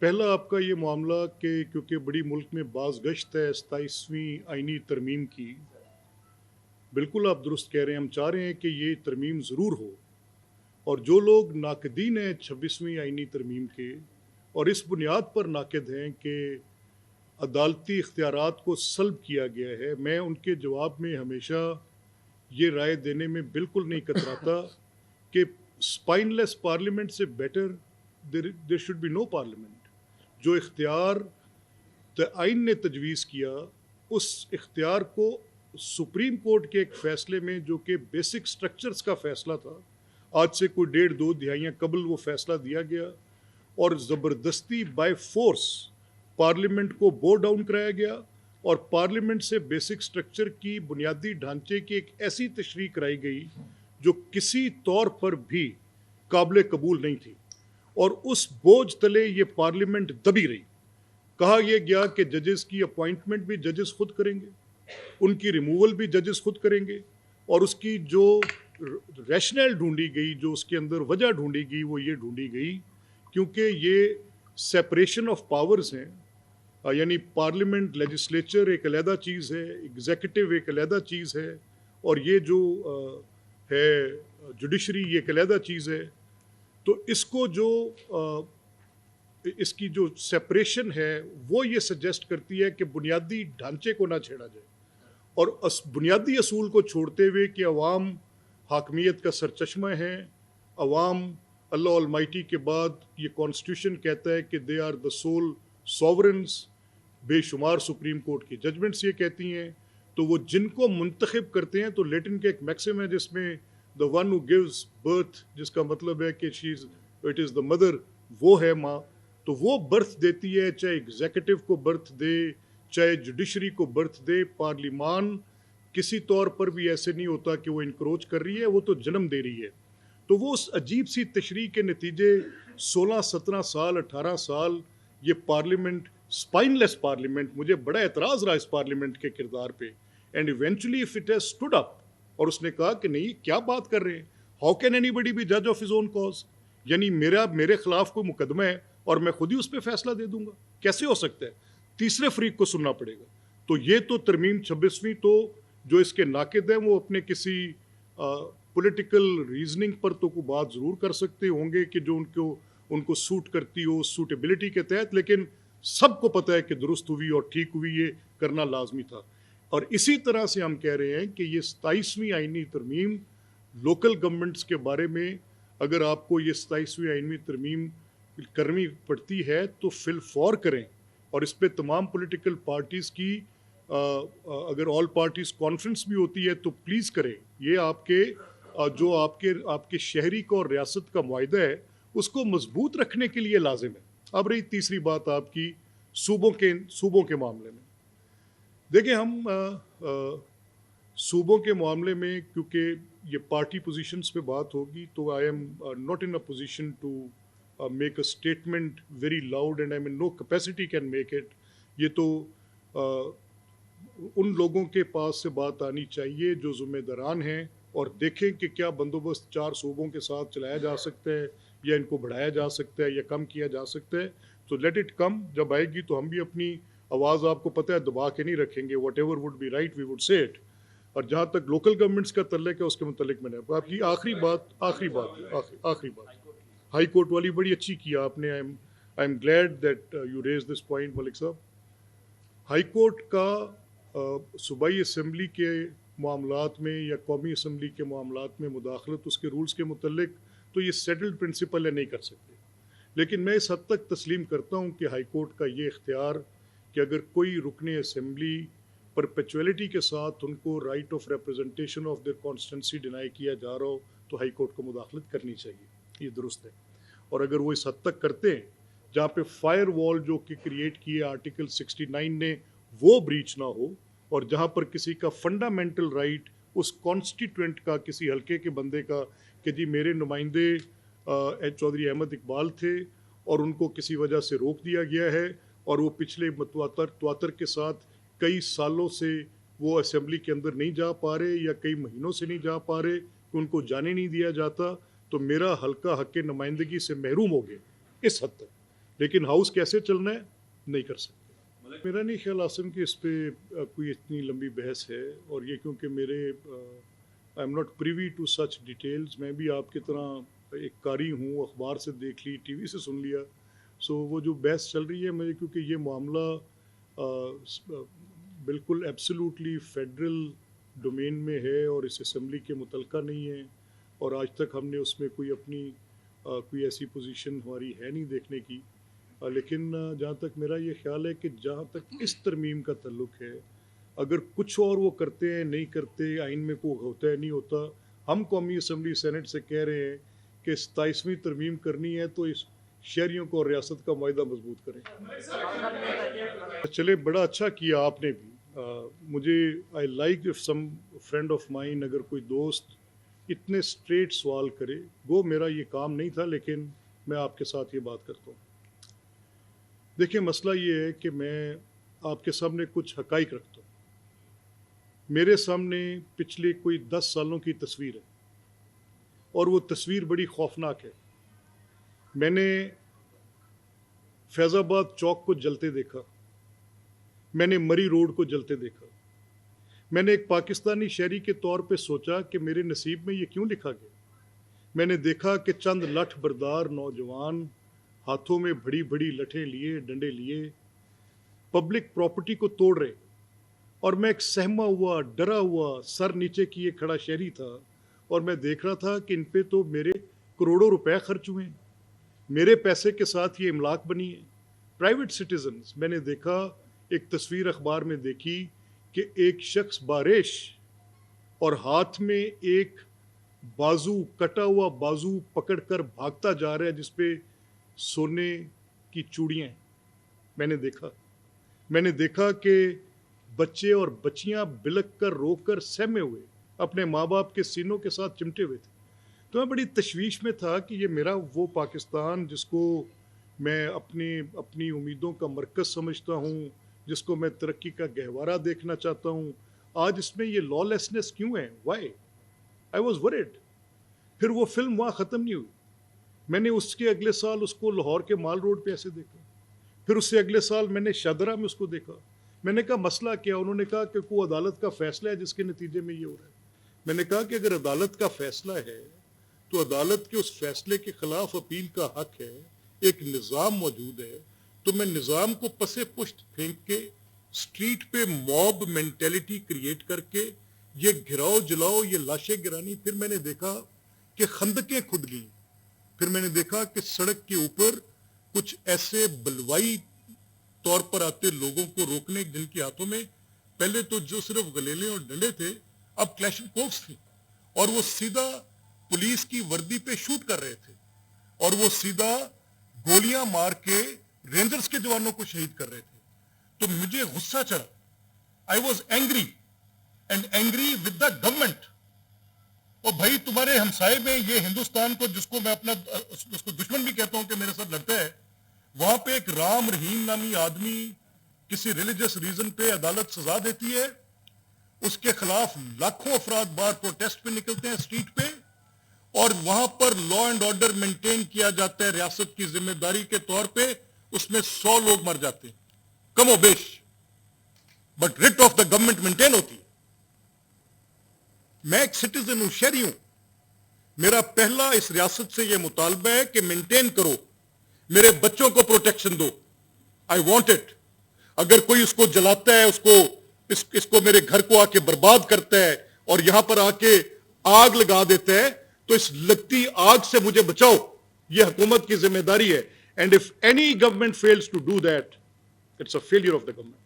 پہلا آپ کا یہ معاملہ کہ کیونکہ بڑی ملک میں باز گشت ہے 27ویں آئینی ترمیم کی، بالکل آپ درست کہہ رہے ہیں، ہم چاہ رہے ہیں کہ یہ ترمیم ضرور ہو، اور جو لوگ ناقدین ہیں 26ویں آئینی ترمیم کے اور اس بنیاد پر ناقد ہیں کہ عدالتی اختیارات کو سلب کیا گیا ہے، میں ان کے جواب میں ہمیشہ یہ رائے دینے میں بالکل نہیں کتراتا کہ اسپائن لیس پارلیمنٹ سے better there should be no parliament. جو اختیار آئین نے تجویز کیا، اس اختیار کو سپریم کورٹ کے ایک فیصلے میں جو کہ بیسک سٹرکچرز کا فیصلہ تھا، آج سے کوئی 1.5-2 دہائیاں قبل وہ فیصلہ دیا گیا اور زبردستی بائی فورس پارلیمنٹ کو بو ڈاؤن کرایا گیا، اور پارلیمنٹ سے بیسک سٹرکچر کی بنیادی ڈھانچے کی ایک ایسی تشریح کرائی گئی جو کسی طور پر بھی قابل قبول نہیں تھی، اور اس بوجھ تلے یہ پارلیمنٹ دبی رہی۔ کہا یہ گیا کہ ججز کی اپوائنٹمنٹ بھی ججز خود کریں گے، ان کی ریموول بھی ججز خود کریں گے، اور اس کی جو ریشنل ڈھونڈی گئی، جو اس کے اندر وجہ ڈھونڈی گئی، وہ یہ ڈھونڈی گئی کیونکہ یہ سیپریشن آف پاورز ہیں، یعنی پارلیمنٹ لیجسلیچر ایک علیحدہ چیز ہے، ایگزیکٹو ایک علیحدہ چیز ہے، اور یہ جو ہے جوڈیشری یہ ایک علیحدہ چیز ہے۔ تو اس کو جو اس کی جو سیپریشن ہے وہ یہ سجیسٹ کرتی ہے کہ بنیادی ڈھانچے کو نہ چھیڑا جائے، اور بنیادی اصول کو چھوڑتے ہوئے کہ عوام حاکمیت کا سرچشمہ ہیں، عوام اللہ المائٹی کے بعد یہ کانسٹیٹیوشن کہتا ہے کہ دے آر دا سول سوورنس، بے شمار سپریم کورٹ کی ججمنٹس یہ کہتی ہیں، تو وہ جن کو منتخب کرتے ہیں، تو لیٹن کا ایک میکسم ہے جس میں the one who gives birth, جس کا مطلب ہے کہ اٹ از دا مدر، وہ ہے ماں، تو وہ برتھ دیتی ہے، چاہے ایگزیکٹو کو برتھ دے چاہے جوڈیشری کو برتھ دے۔ پارلیمان کسی طور پر بھی ایسے نہیں ہوتا کہ وہ انکروچ کر رہی ہے، وہ تو جنم دے رہی ہے۔ تو وہ اس عجیب سی تشریح کے نتیجے 16-17 سال 18 سال یہ پارلیمنٹ اسپائن لیس پارلیمنٹ، مجھے بڑا اعتراض رہا اس پارلیمنٹ کے کردار پہ، and eventually if it has stood up, اور اس نے کہا کہ نہیں کیا بات کر رہے ہیں، how can anybody be جج آف ہز اون کاز، یعنی میرے خلاف کوئی مقدمہ ہے اور میں خود ہی اس پہ فیصلہ دے دوں گا، کیسے ہو سکتا ہے، تیسرے فریق کو سننا پڑے گا۔ تو یہ تو ترمیم 26ویں تو جو اس کے ناقد ہیں وہ اپنے کسی پولیٹیکل ریزننگ پر تو کوئی بات ضرور کر سکتے ہوں گے کہ جو ان کو سوٹ کرتی ہو سوٹیبلٹی کے تحت، لیکن سب کو پتہ ہے کہ درست ہوئی اور ٹھیک ہوئی، یہ کرنا لازمی تھا۔ اور اسی طرح سے ہم کہہ رہے ہیں کہ یہ 27ویں آئینی ترمیم لوکل گورنمنٹس کے بارے میں اگر آپ کو یہ 27ویں آئینی ترمیم کرنی پڑتی ہے تو فی الفور کریں، اور اس پہ تمام پولیٹیکل پارٹیز کی اگر آل پارٹیز کانفرنس بھی ہوتی ہے تو پلیز کریں۔ یہ آپ کے جو آپ کے شہری کو اور ریاست کا معاہدہ ہے اس کو مضبوط رکھنے کے لیے لازم ہے۔ اب رہی تیسری بات آپ کی صوبوں کے معاملے میں، دیکھیں ہم صوبوں کے معاملے میں کیونکہ یہ پارٹی پوزیشنز پہ بات ہوگی تو I am not in a position to make a statement very loud and I mean no capacity can make it. یہ تو ان لوگوں کے پاس سے بات آنی چاہیے جو ذمہ داران ہیں، اور دیکھیں کہ کیا بندوبست 4 صوبوں کے ساتھ چلایا جا سکتا ہے، یا ان کو بڑھایا جا سکتا ہے یا کم کیا جا سکتا ہے۔ تو لیٹ اٹ کم، جب آئے گی تو ہم بھی اپنی آواز آپ کو پتہ ہے دبا کے نہیں رکھیں گے، whatever would be right we would say it. اور جہاں تک لوکل گورنمنٹس کا تعلق ہے اس کے متعلق میں نے آپ کی آخری بات ہائی کورٹ والی بڑی اچھی کیا آپ نے، I am glad that you raise this point Malik صاحب۔ ہائی کورٹ کا صوبائی اسمبلی کے معاملات میں یا قومی اسمبلی کے معاملات میں مداخلت اس کے رولز کے متعلق تو یہ سیٹلڈ پرنسپل ہے، نہیں کر سکتے، لیکن میں اس حد تک تسلیم کرتا ہوں کہ ہائی کورٹ کا یہ اختیار کہ اگر کوئی رکن اسمبلی پرپیچولیٹی کے ساتھ ان کو right of representation of their constituency deny کیا جا رہا ہو تو ہائی کورٹ کو مداخلت کرنی چاہیے، یہ درست ہے۔ اور اگر وہ اس حد تک کرتے ہیں جہاں پہ فائر وال جو کہ کریٹ کیے آرٹیکل 69 نے وہ بریچ نہ ہو، اور جہاں پر کسی کا فنڈامنٹل رائٹ اس کانسٹیٹوئنٹ کا کسی حلقے کے بندے کا کہ جی میرے نمائندے چودھری احمد اقبال تھے اور ان کو کسی وجہ سے روک دیا گیا ہے، اور وہ پچھلے تواتر کے ساتھ کئی سالوں سے وہ اسمبلی کے اندر نہیں جا پا رہے یا کئی مہینوں سے نہیں جا پا رہے کہ ان کو جانے نہیں دیا جاتا، تو میرا حلقہ حق نمائندگی سے محروم ہو گئے اس حد تک۔ لیکن ہاؤس کیسے چلنا ہے نہیں کر سکتے. میرا نہیں خیال آسم کہ اس پہ کوئی اتنی لمبی بحث ہے, اور یہ کیونکہ میرے I am not privy to such details, میں بھی آپ کی طرح ایک قاری ہوں, اخبار سے دیکھ لی, ٹی وی سے سن لیا. سو وہ جو بحث چل رہی ہے مجھے, کیونکہ یہ معاملہ بالکل ایبسلیوٹلی فیڈرل ڈومین میں ہے اور اس اسمبلی کے متعلقہ نہیں ہے, اور آج تک ہم نے اس میں کوئی اپنی کوئی ایسی پوزیشن ہماری ہے نہیں دیکھنے کی. لیکن جہاں تک میرا یہ خیال ہے کہ جہاں تک اس ترمیم کا تعلق ہے, اگر کچھ اور وہ کرتے ہیں نہیں کرتے, آئین میں کوئی ہوتا ہے نہیں ہوتا, ہم قومی اسمبلی سینٹ سے کہہ رہے ہیں کہ 27ویں ترمیم کرنی ہے تو اس شہریوں کو اور ریاست کا معاہدہ مضبوط کریں. چلے بڑا اچھا کیا آپ نے بھی. مجھے I like if some friend of mine, اگر کوئی دوست اتنے اسٹریٹ سوال کرے, وہ میرا یہ کام نہیں تھا لیکن میں آپ کے ساتھ یہ بات کرتا ہوں. دیکھیں مسئلہ یہ ہے کہ میں آپ کے سامنے کچھ حقائق رکھتا ہوں. میرے سامنے پچھلے کوئی 10 سالوں کی تصویر ہے, اور وہ تصویر بڑی خوفناک ہے. میں نے فیض آباد چوک کو جلتے دیکھا, میں نے مری روڈ کو جلتے دیکھا. میں نے ایک پاکستانی شہری کے طور پہ سوچا کہ میرے نصیب میں یہ کیوں لکھا گیا. میں نے دیکھا کہ چند لٹھ بردار نوجوان ہاتھوں میں بڑی بڑی لٹھیں لیے, ڈنڈے لیے, پبلک پراپرٹی کو توڑ رہے, اور میں ایک سہما ہوا, ڈرا ہوا, سر نیچے کیے کھڑا شہری تھا, اور میں دیکھ رہا تھا کہ ان پہ تو میرے کروڑوں روپے خرچ ہوئے ہیں, میرے پیسے کے ساتھ یہ املاک بنی ہے, پرائیویٹ سٹیزنز. میں نے دیکھا, ایک تصویر اخبار میں دیکھی کہ ایک شخص باریش اور ہاتھ میں ایک بازو, کٹا ہوا بازو پکڑ کر بھاگتا جا رہا ہے جس پہ سونے کی چوڑیاں ہیں. میں نے دیکھا کہ بچے اور بچیاں بلک کر رو کر سہمے ہوئے اپنے ماں باپ کے سینوں کے ساتھ چمٹے ہوئے تھے. تو میں بڑی تشویش میں تھا کہ یہ میرا وہ پاکستان جس کو میں اپنی امیدوں کا مرکز سمجھتا ہوں, جس کو میں ترقی کا گہوارہ دیکھنا چاہتا ہوں, آج اس میں یہ لا لیسنس کیوں ہے؟ وائی؟ I was word. پھر وہ فلم وہاں ختم نہیں ہوئی. میں نے اس کے اگلے سال اس کو لاہور کے مال روڈ پہ ایسے دیکھا. پھر اس سے اگلے سال میں نے شادرہ میں اس کو دیکھا. میں نے کہا مسئلہ کیا؟ انہوں نے کہا کہ کوئی عدالت کا فیصلہ ہے جس کے نتیجے میں یہ ہو رہا ہے. میں نے کہا کہ اگر عدالت کا فیصلہ ہے تو عدالت کے اس فیصلے کے خلاف اپیل کا حق ہے, ایک نظام موجود ہے, تو میں نظام کو پسے پشت پھینک کے اسٹریٹ پہ موب مینٹیلٹی کریٹ کر کے یہ گھراؤ جلاؤ, یہ لاشیں گرانی. پھر میں نے دیکھا کہ خندقیں کھد گئیں. پھر میں نے دیکھا کہ سڑک کے اوپر کچھ ایسے بلوائی طور پر آتے لوگوں کو روکنے, جن کے ہاتھوں میں پہلے تو جو صرف گلیلے اور ڈنڈے تھے, اب کلیشن کوکس تھے, اور وہ سیدھا پولیس کی وردی پہ شوٹ کر رہے تھے, اور وہ سیدھا گولیاں مار کے رینجرز کے جوانوں کو شہید کر رہے تھے. تو مجھے غصہ چڑھا. I was angry and angry with the government. اور بھائی تمہارے ہمسائے میں یہ ہندوستان کو, جس کو میں اپنا اس کو دشمن بھی کہتا ہوں کہ میرے ساتھ لڑتا ہے, وہاں پہ ایک رام رحیم نامی آدمی کسی ریلیجس ریزن پہ عدالت سزا دیتی ہے, اس کے خلاف لاکھوں افراد بار پروٹیسٹ پہ نکلتے ہیں اسٹریٹ پہ, اور وہاں پر لا اینڈ آرڈر مینٹین کیا جاتا ہے ریاست کی ذمہ داری کے طور پہ, اس میں 100 لوگ مر جاتے ہیں کم و بیش, bit rate of the government maintain ہوتی ہے. میں ایک سٹیزن ہوں, شہری ہوں. میرا پہلا اس ریاست سے یہ مطالبہ ہے کہ مینٹین کرو, میرے بچوں کو پروٹیکشن دو. I want it. اگر کوئی اس کو جلاتا ہے, اس کو میرے گھر کو آ کے برباد کرتا ہے اور یہاں پر آ کے آگ لگا دیتا ہے, تو اس لگتی آگ سے مجھے بچاؤ. یہ حکومت کی ذمہ داری ہے. And if any government fails to do that, it's a failure of the government.